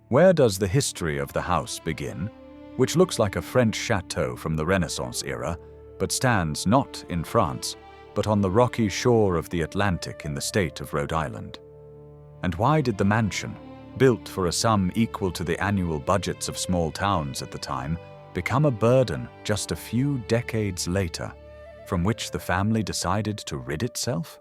Where does the history of the house begin, which looks like a French chateau from the Renaissance era, but stands not in France, but on the rocky shore of the Atlantic in the state of Rhode Island? And why did the mansion, built for a sum equal to the annual budgets of small towns at the time, become a burden just a few decades later, from which the family decided to rid itself?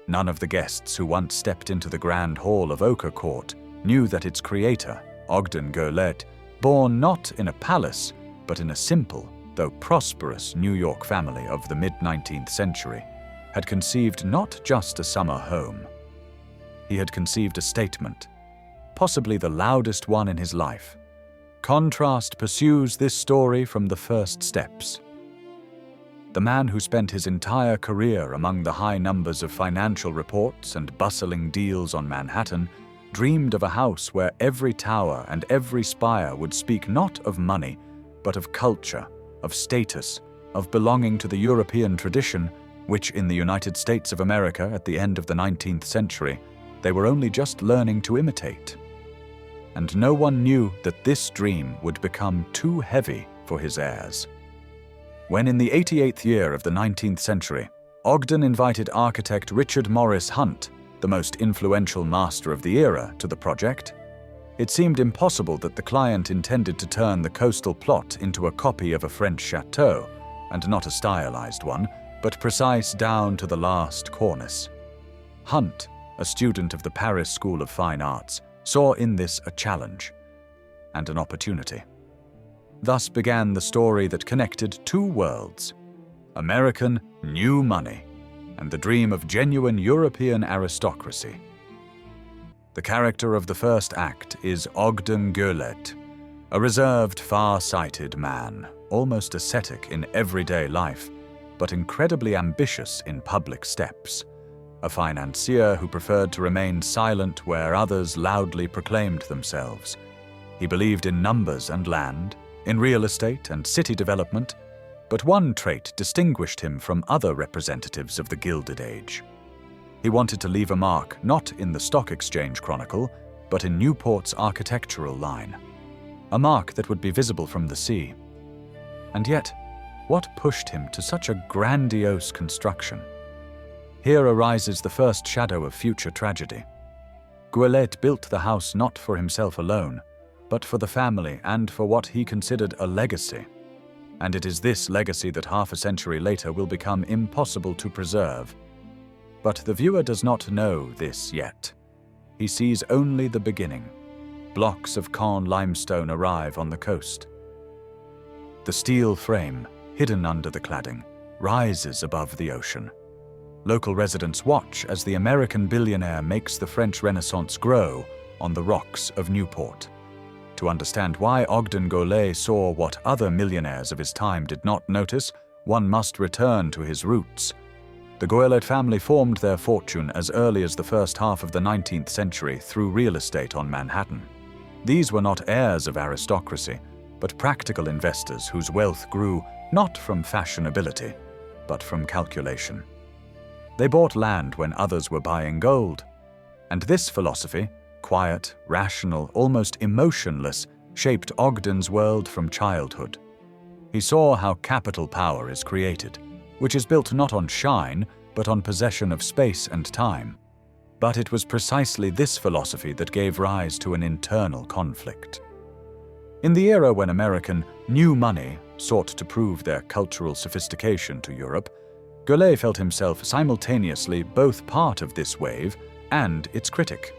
None of the guests who once stepped into the grand hall of Ochre Court knew that its creator, Ogden Gilded, born not in a palace, but in a simple, though prosperous New York family of the mid-19th century, had conceived not just a summer home. He had conceived a statement, possibly the loudest one in his life. Contrast pursues this story from the first steps. The man who spent his entire career among the high numbers of financial reports and bustling deals on Manhattan dreamed of a house where every tower and every spire would speak not of money, but of culture, of status, of belonging to the European tradition, which in the United States of America at the end of the 19th century, they were only just learning to imitate. And no one knew that this dream would become too heavy for his heirs. When in the 88th year of the 19th century, Ogden invited architect Richard Morris Hunt, the most influential master of the era, to the project, it seemed impossible that the client intended to turn the coastal plot into a copy of a French chateau, and not a stylized one, but precise down to the last cornice. Hunt, a student of the Paris School of Fine Arts, saw in this a challenge and an opportunity. Thus began the story that connected two worlds: American new money and the dream of genuine European aristocracy. The character of the first act is Ogden Gilded, a reserved, far-sighted man, almost ascetic in everyday life, but incredibly ambitious in public steps. A financier who preferred to remain silent where others loudly proclaimed themselves. He believed in numbers and land, in real estate and city development, but one trait distinguished him from other representatives of the Gilded Age. He wanted to leave a mark not in the Stock Exchange Chronicle, but in Newport's architectural line, a mark that would be visible from the sea. And yet, what pushed him to such a grandiose construction? Here arises the first shadow of future tragedy. Gilded built the house not for himself alone, but for the family and for what he considered a legacy. And it is this legacy that half a century later will become impossible to preserve. But the viewer does not know this yet. He sees only the beginning. Blocks of Caen limestone arrive on the coast. The steel frame, hidden under the cladding, rises above the ocean. Local residents watch as the American billionaire makes the French Renaissance grow on the rocks of Newport. To understand why Ogden Gilded saw what other millionaires of his time did not notice, one must return to his roots. The Gilded family formed their fortune as early as the first half of the 19th century through real estate on Manhattan. These were not heirs of aristocracy, but practical investors whose wealth grew not from fashionability, but from calculation. They bought land when others were buying gold. And this philosophy, quiet, rational, almost emotionless, shaped Ogden's world from childhood. He saw how capital power is created, which is built not on shine, but on possession of space and time. But it was precisely this philosophy that gave rise to an internal conflict. In the era when American new money sought to prove their cultural sophistication to Europe, Gilded felt himself simultaneously both part of this wave and its critic.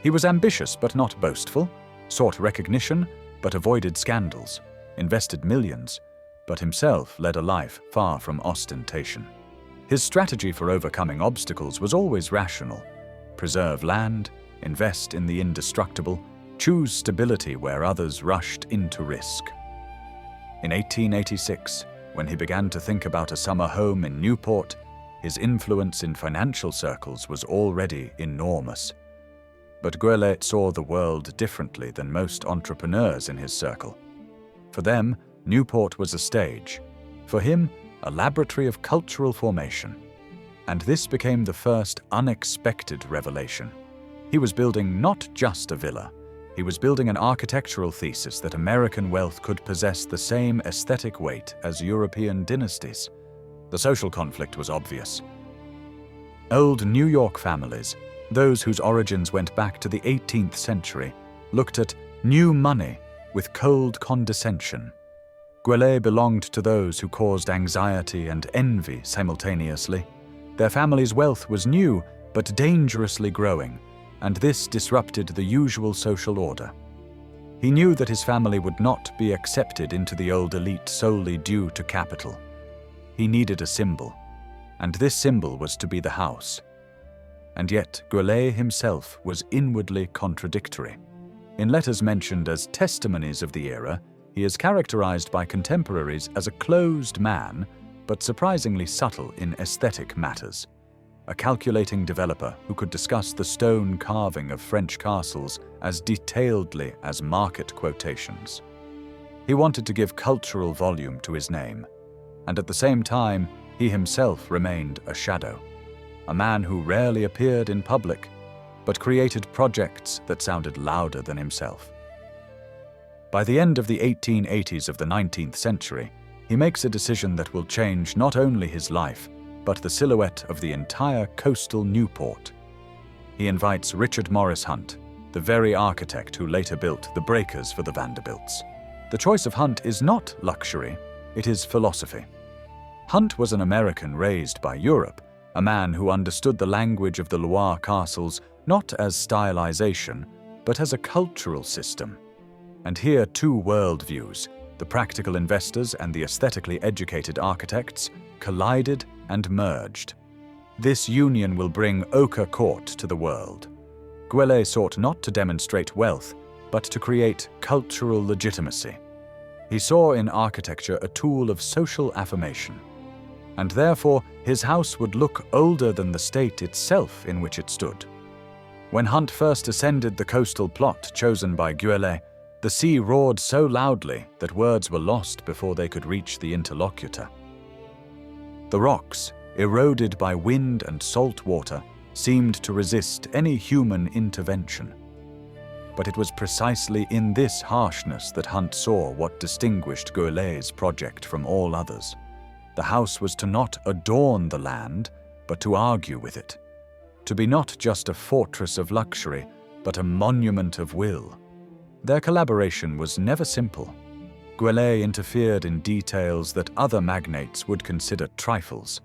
He was ambitious but not boastful, sought recognition but avoided scandals, invested millions, but himself led a life far from ostentation. His strategy for overcoming obstacles was always rational: preserve land, invest in the indestructible, choose stability where others rushed into risk. In 1886, when he began to think about a summer home in Newport, his influence in financial circles was already enormous. But Gilded saw the world differently than most entrepreneurs in his circle. For them, Newport was a stage. For him, a laboratory of cultural formation. And this became the first unexpected revelation. He was building not just a villa, He was building an architectural thesis that American wealth could possess the same aesthetic weight as European dynasties. The social conflict was obvious. Old New York families, those whose origins went back to the 18th century, looked at new money with cold condescension. Goulet belonged to those who caused anxiety and envy simultaneously. Their family's wealth was new but dangerously growing, and this disrupted the usual social order. He knew that his family would not be accepted into the old elite solely due to capital. He needed a symbol, and this symbol was to be the house. And yet Goulet himself was inwardly contradictory. In letters mentioned as testimonies of the era, he is characterized by contemporaries as a closed man, but surprisingly subtle in aesthetic matters. A calculating developer who could discuss the stone carving of French castles as detailedly as market quotations. He wanted to give cultural volume to his name, and at the same time, he himself remained a shadow, a man who rarely appeared in public, but created projects that sounded louder than himself. By the end of the 1880s of the 19th century, he makes a decision that will change not only his life, but the silhouette of the entire coastal Newport. He invites Richard Morris Hunt, the very architect who later built the breakers for the Vanderbilts. The choice of Hunt is not luxury, it is philosophy. Hunt was an American raised by Europe, a man who understood the language of the Loire castles not as stylization, but as a cultural system. And here two worldviews, the practical investors and the aesthetically educated architects, collided and merged. This union will bring Ochre Court to the world. Goulet sought not to demonstrate wealth, but to create cultural legitimacy. He saw in architecture a tool of social affirmation, and therefore his house would look older than the state itself in which it stood. When Hunt first ascended the coastal plot chosen by Goulet, the sea roared so loudly that words were lost before they could reach the interlocutor. The rocks, eroded by wind and salt water, seemed to resist any human intervention. But it was precisely in this harshness that Hunt saw what distinguished Goulet's project from all others. The house was to not adorn the land, but to argue with it. To be not just a fortress of luxury, but a monument of will. Their collaboration was never simple. Goulet interfered in details that other magnates would consider trifles.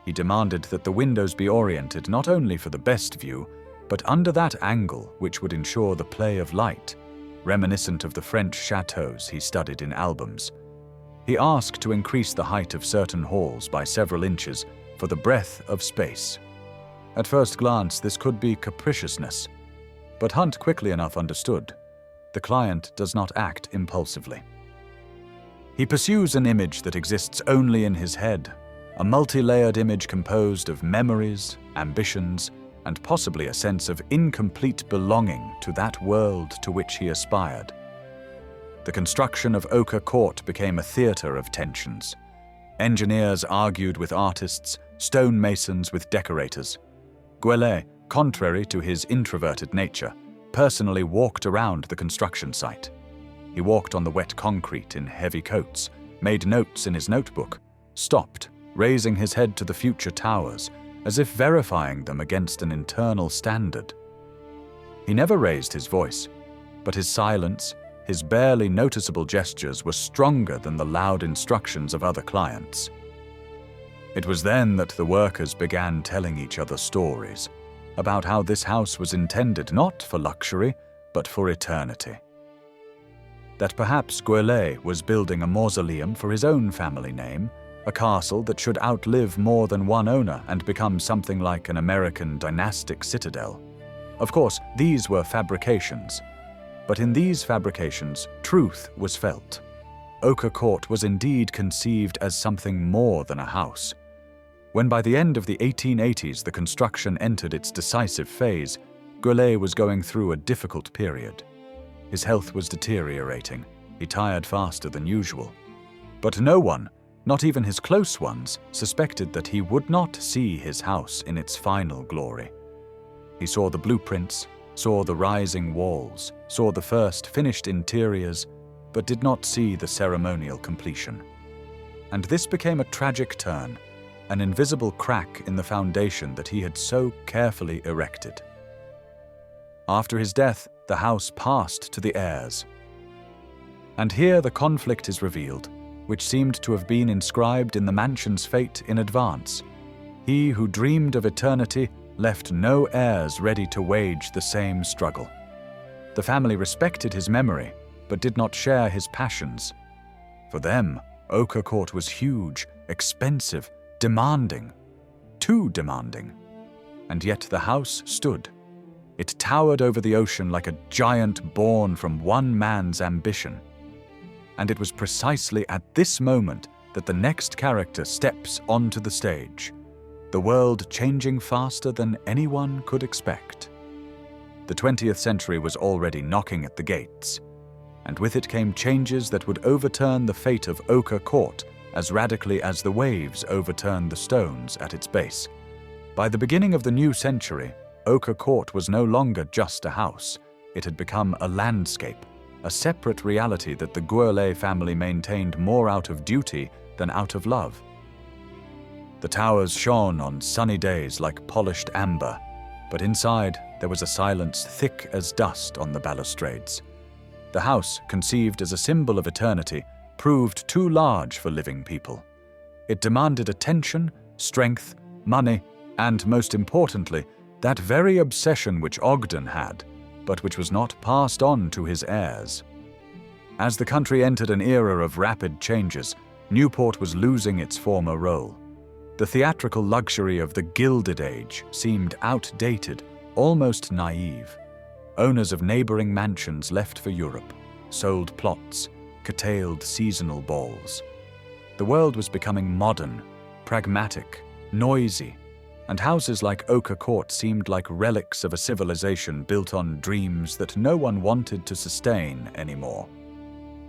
He demanded that the windows be oriented not only for the best view, but under that angle which would ensure the play of light, reminiscent of the French chateaux he studied in albums. He asked to increase the height of certain halls by several inches for the breadth of space. At first glance, this could be capriciousness, but Hunt quickly enough understood. The client does not act impulsively. He pursues an image that exists only in his head, a multi-layered image composed of memories, ambitions, and possibly a sense of incomplete belonging to that world to which he aspired. The construction of Ochre Court became a theater of tensions. Engineers argued with artists, stonemasons with decorators. Goulet, contrary to his introverted nature, personally walked around the construction site. He walked on the wet concrete in heavy coats, made notes in his notebook, stopped, raising his head to the future towers, as if verifying them against an internal standard. He never raised his voice, but his silence, his barely noticeable gestures were stronger than the loud instructions of other clients. It was then that the workers began telling each other stories about how this house was intended not for luxury, but for eternity. That perhaps Goulet was building a mausoleum for his own family name, a castle that should outlive more than one owner and become something like an American dynastic citadel. Of course, these were fabrications, but in these fabrications, truth was felt. Ochre Court was indeed conceived as something more than a house. When by the end of the 1880s the construction entered its decisive phase, Goulet was going through a difficult period. His health was deteriorating. He tired faster than usual. But no one, not even his close ones, suspected that he would not see his house in its final glory. He saw the blueprints, saw the rising walls, saw the first finished interiors, but did not see the ceremonial completion. And this became a tragic turn, an invisible crack in the foundation that he had so carefully erected. After his death, the house passed to the heirs. And here the conflict is revealed, which seemed to have been inscribed in the mansion's fate in advance. He who dreamed of eternity left no heirs ready to wage the same struggle. The family respected his memory, but did not share his passions. For them, Ochre Court was huge, expensive, demanding, too demanding. And yet the house stood. It towered over the ocean like a giant born from one man's ambition. And it was precisely at this moment that the next character steps onto the stage, the world changing faster than anyone could expect. The 20th century was already knocking at the gates, and with it came changes that would overturn the fate of Ochre Court as radically as the waves overturned the stones at its base. By the beginning of the new century, Ochre Court was no longer just a house. It had become a landscape, a separate reality that the Gilded family maintained more out of duty than out of love. The towers shone on sunny days like polished amber, but inside there was a silence thick as dust on the balustrades. The house, conceived as a symbol of eternity, proved too large for living people. It demanded attention, strength, money, and, most importantly, that very obsession which Ogden had, but which was not passed on to his heirs. As the country entered an era of rapid changes, Newport was losing its former role. The theatrical luxury of the Gilded Age seemed outdated, almost naive. Owners of neighboring mansions left for Europe, sold plots, curtailed seasonal balls. The world was becoming modern, pragmatic, noisy, and houses like Ochre Court seemed like relics of a civilization built on dreams that no one wanted to sustain anymore.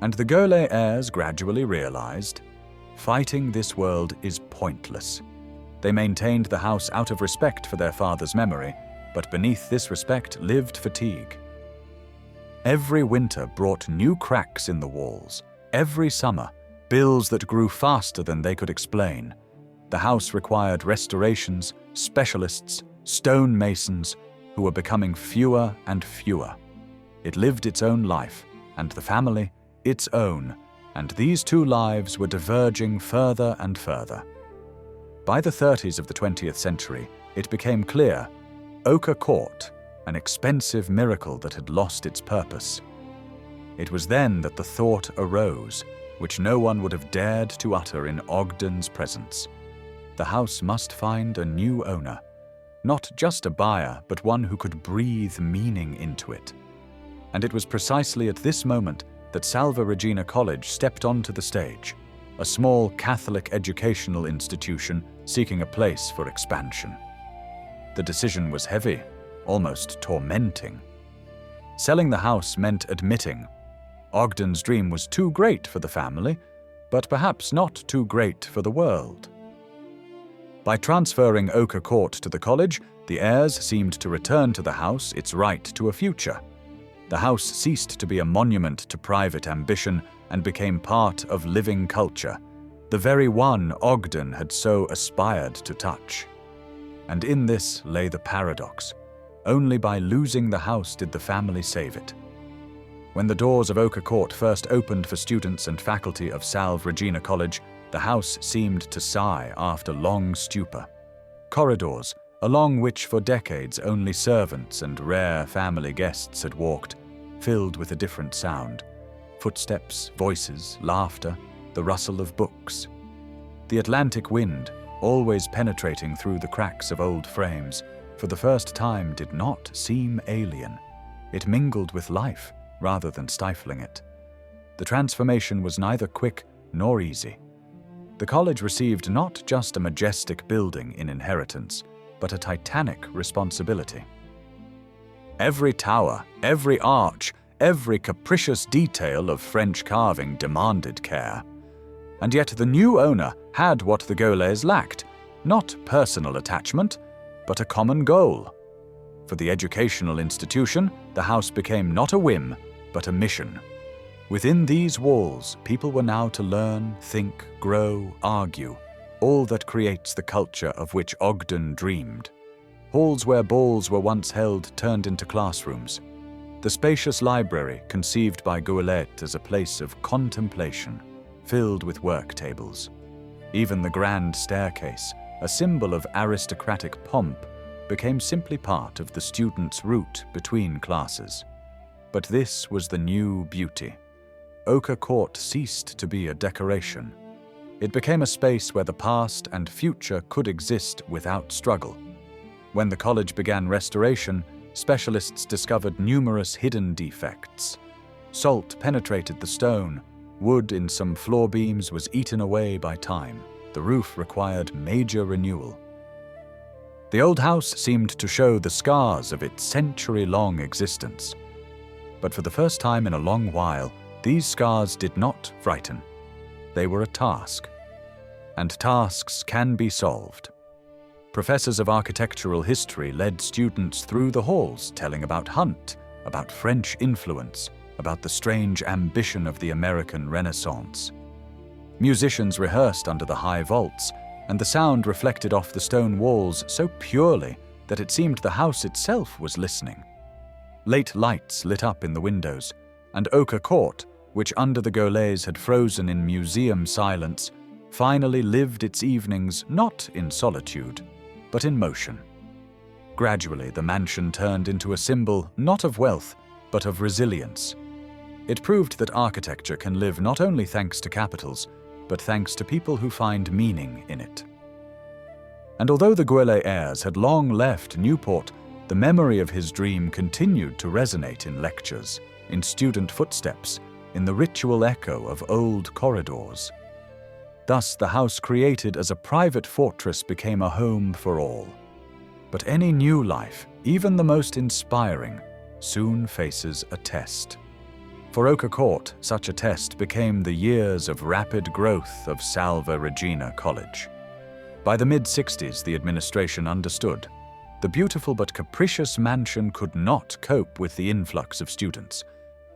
And the Gilded heirs gradually realized, fighting this world is pointless. They maintained the house out of respect for their father's memory, but beneath this respect lived fatigue. Every winter brought new cracks in the walls. Every summer, bills that grew faster than they could explain. The house required restorations, specialists, stonemasons, who were becoming fewer and fewer. It lived its own life, and the family its own, and these two lives were diverging further and further. By the 30s of the 20th century, it became clear, Ochre Court, an expensive miracle that had lost its purpose. It was then that the thought arose, which no one would have dared to utter in Ogden's presence. The house must find a new owner, not just a buyer, but one who could breathe meaning into it. And it was precisely at this moment that Salve Regina College stepped onto the stage, a small Catholic educational institution seeking a place for expansion. The decision was heavy, almost tormenting. Selling the house meant admitting Ogden's dream was too great for the family, but perhaps not too great for the world. By transferring Ochre Court to the college, the heirs seemed to return to the house its right to a future. The house ceased to be a monument to private ambition and became part of living culture, the very one Ogden had so aspired to touch. And in this lay the paradox. Only by losing the house did the family save it. When the doors of Ochre Court first opened for students and faculty of Salve Regina College, the house seemed to sigh after long stupor. Corridors, along which for decades only servants and rare family guests had walked, filled with a different sound. Footsteps, voices, laughter, the rustle of books. The Atlantic wind, always penetrating through the cracks of old frames, for the first time did not seem alien. It mingled with life, rather than stifling it. The transformation was neither quick nor easy. The college received not just a majestic building in inheritance, but a titanic responsibility. Every tower, every arch, every capricious detail of French carving demanded care. And yet the new owner had what the Gildeds lacked, not personal attachment, but a common goal. For the educational institution, the house became not a whim, but a mission. Within these walls, people were now to learn, think, grow, argue, all that creates the culture of which Ogden dreamed. Halls where balls were once held turned into classrooms. The spacious library, conceived by Goulet as a place of contemplation, filled with work tables. Even the grand staircase, a symbol of aristocratic pomp, became simply part of the student's route between classes. But this was the new beauty. Ochre Court ceased to be a decoration. It became a space where the past and future could exist without struggle. When the college began restoration, specialists discovered numerous hidden defects. Salt penetrated the stone, wood in some floor beams was eaten away by time. The roof required major renewal. The old house seemed to show the scars of its century-long existence. But for the first time in a long while, these scars did not frighten. They were a task. And tasks can be solved. Professors of architectural history led students through the halls, telling about Hunt, about French influence, about the strange ambition of the American Renaissance. Musicians rehearsed under the high vaults, and the sound reflected off the stone walls so purely that it seemed the house itself was listening. Late lights lit up in the windows, and Ochre Court, which under the Goulets had frozen in museum silence, finally lived its evenings not in solitude, but in motion. Gradually, the mansion turned into a symbol not of wealth, but of resilience. It proved that architecture can live not only thanks to capitals, but thanks to people who find meaning in it. And although the Goulet heirs had long left Newport, the memory of his dream continued to resonate in lectures, in student footsteps, in the ritual echo of old corridors. Thus, the house created as a private fortress became a home for all. But any new life, even the most inspiring, soon faces a test. For Ochre Court, such a test became the years of rapid growth of Salve Regina College. By the mid-60s, the administration understood. The beautiful but capricious mansion could not cope with the influx of students.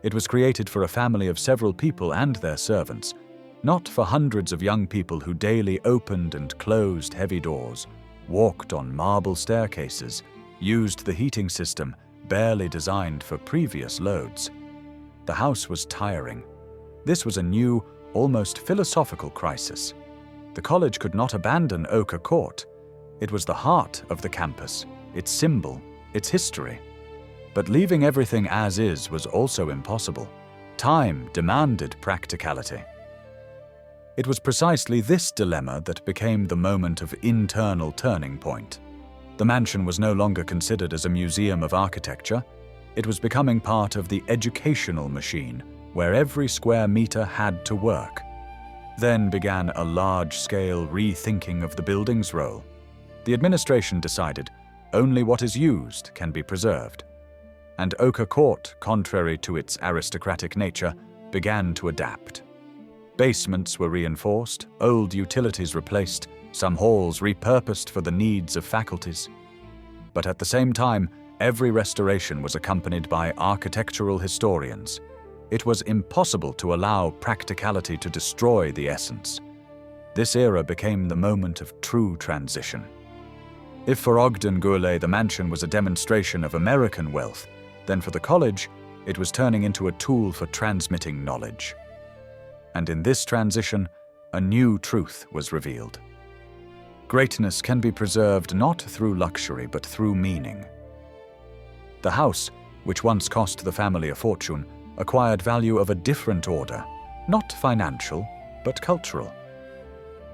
It was created for a family of several people and their servants, not for hundreds of young people who daily opened and closed heavy doors, walked on marble staircases, used the heating system barely designed for previous loads. The house was tiring. This was a new, almost philosophical crisis. The college could not abandon Ochre Court. It was the heart of the campus, its symbol, its history. But leaving everything as is was also impossible. Time demanded practicality. It was precisely this dilemma that became the moment of internal turning point. The mansion was no longer considered as a museum of architecture. It was becoming part of the educational machine, where every square meter had to work. Then began a large-scale rethinking of the building's role. The administration decided only what is used can be preserved. And Ochre Court, contrary to its aristocratic nature, began to adapt. Basements were reinforced, old utilities replaced, some halls repurposed for the needs of faculties. But at the same time, every restoration was accompanied by architectural historians. It was impossible to allow practicality to destroy the essence. This era became the moment of true transition. If for Ogden Goulet the mansion was a demonstration of American wealth, then for the college, it was turning into a tool for transmitting knowledge. And in this transition, a new truth was revealed. Greatness can be preserved not through luxury, but through meaning. The house, which once cost the family a fortune, acquired value of a different order, not financial, but cultural.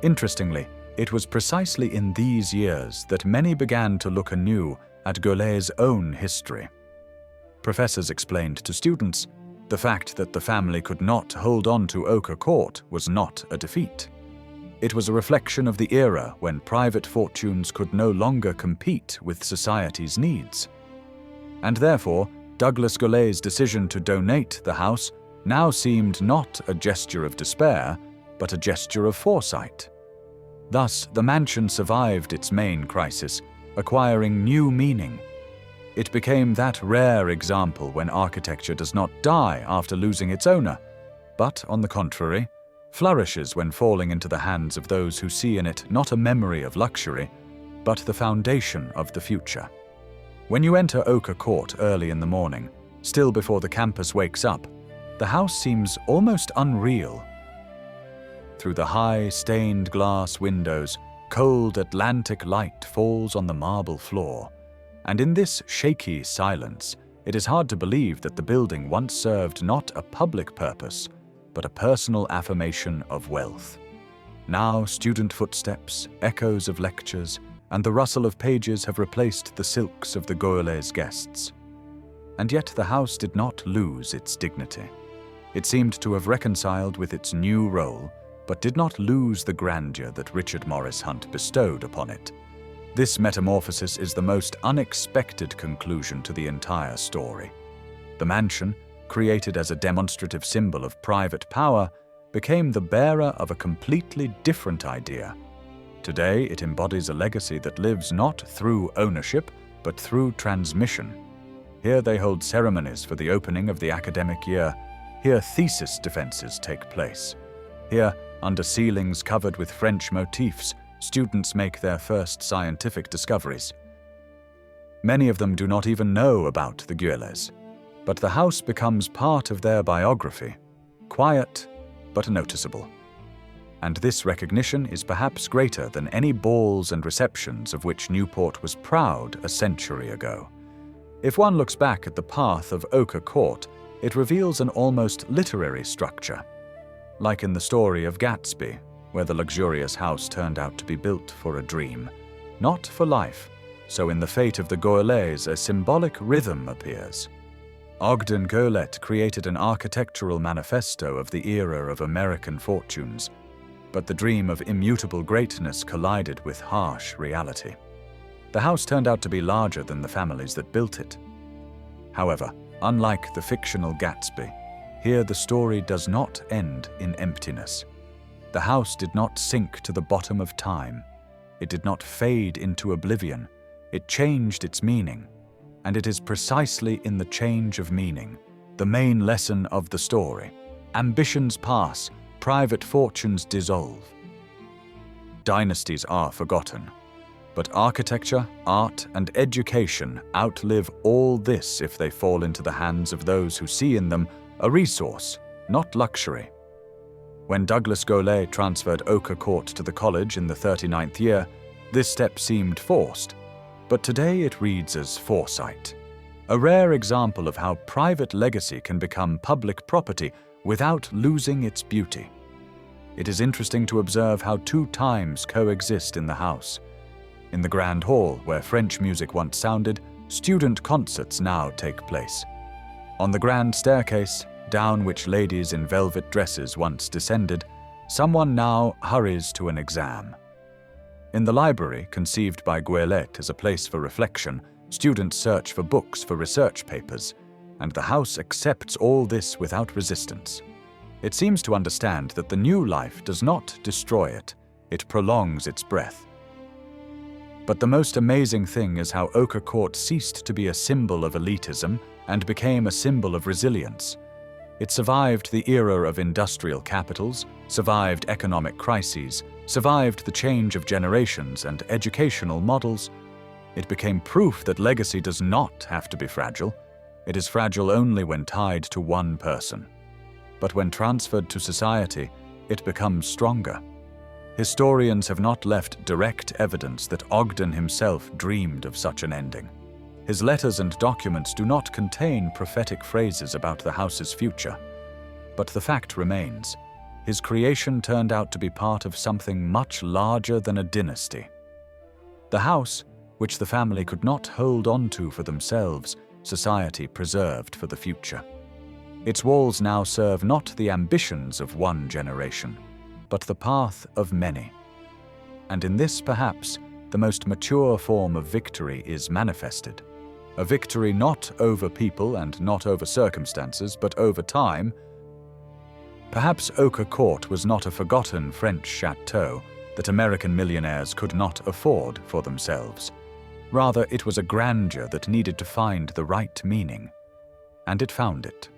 Interestingly, it was precisely in these years that many began to look anew at Goulet's own history. Professors explained to students, the fact that the family could not hold on to Ochre Court was not a defeat. It was a reflection of the era when private fortunes could no longer compete with society's needs. And therefore, Douglas Goulet's decision to donate the house now seemed not a gesture of despair, but a gesture of foresight. Thus, the mansion survived its main crisis, acquiring new meaning. It became that rare example when architecture does not die after losing its owner, but, on the contrary, flourishes when falling into the hands of those who see in it not a memory of luxury, but the foundation of the future. When you enter Ochre Court early in the morning, still before the campus wakes up, the house seems almost unreal. Through the high, stained glass windows, cold Atlantic light falls on the marble floor, and in this shaky silence, it is hard to believe that the building once served not a public purpose, but a personal affirmation of wealth. Now student footsteps, echoes of lectures, and the rustle of pages have replaced the silks of the Gaulois guests. And yet the house did not lose its dignity. It seemed to have reconciled with its new role, but did not lose the grandeur that Richard Morris Hunt bestowed upon it. This metamorphosis is the most unexpected conclusion to the entire story. The mansion, created as a demonstrative symbol of private power, became the bearer of a completely different idea. Today, it embodies a legacy that lives not through ownership, but through transmission. Here they hold ceremonies for the opening of the academic year. Here thesis defenses take place. Here, under ceilings covered with French motifs, students make their first scientific discoveries. Many of them do not even know about the Gaulois, but the house becomes part of their biography, quiet but noticeable. And this recognition is perhaps greater than any balls and receptions of which Newport was proud a century ago. If one looks back at the path of Ochre Court, it reveals an almost literary structure, like in the story of Gatsby, where the luxurious house turned out to be built for a dream, not for life. So in the fate of the Gaulois, a symbolic rhythm appears. Ogden Goelet created an architectural manifesto of the era of American fortunes, but the dream of immutable greatness collided with harsh reality. The house turned out to be larger than the families that built it. However, unlike the fictional Gatsby, here the story does not end in emptiness. The house did not sink to the bottom of time. It did not fade into oblivion. It changed its meaning. And it is precisely in the change of meaning, the main lesson of the story. Ambitions pass, private fortunes dissolve. Dynasties are forgotten. But architecture, art, and education outlive all this if they fall into the hands of those who see in them a resource, not luxury. When Douglas Gaulois transferred Ochre Court to the college in the 39th year, this step seemed forced, but today it reads as foresight. A rare example of how private legacy can become public property without losing its beauty. It is interesting to observe how two times coexist in the house. In the Grand Hall, where French music once sounded, student concerts now take place. On the grand staircase, down which ladies in velvet dresses once descended, someone now hurries to an exam. In the library, conceived by Gaulois as a place for reflection, students search for books for research papers, and the house accepts all this without resistance. It seems to understand that the new life does not destroy it, it prolongs its breath. But the most amazing thing is how Ochre Court ceased to be a symbol of elitism and became a symbol of resilience. It survived the era of industrial capitals, survived economic crises, survived the change of generations and educational models. It became proof that legacy does not have to be fragile. It is fragile only when tied to one person. But when transferred to society, it becomes stronger. Historians have not left direct evidence that Ogden himself dreamed of such an ending. His letters and documents do not contain prophetic phrases about the house's future. But the fact remains, his creation turned out to be part of something much larger than a dynasty. The house, which the family could not hold on to for themselves, society preserved for the future. Its walls now serve not the ambitions of one generation, but the path of many. And in this, perhaps, the most mature form of victory is manifested. A victory not over people and not over circumstances, but over time. Perhaps Ochre Court was not a forgotten French chateau that American millionaires could not afford for themselves. Rather, it was a grandeur that needed to find the right meaning. And it found it.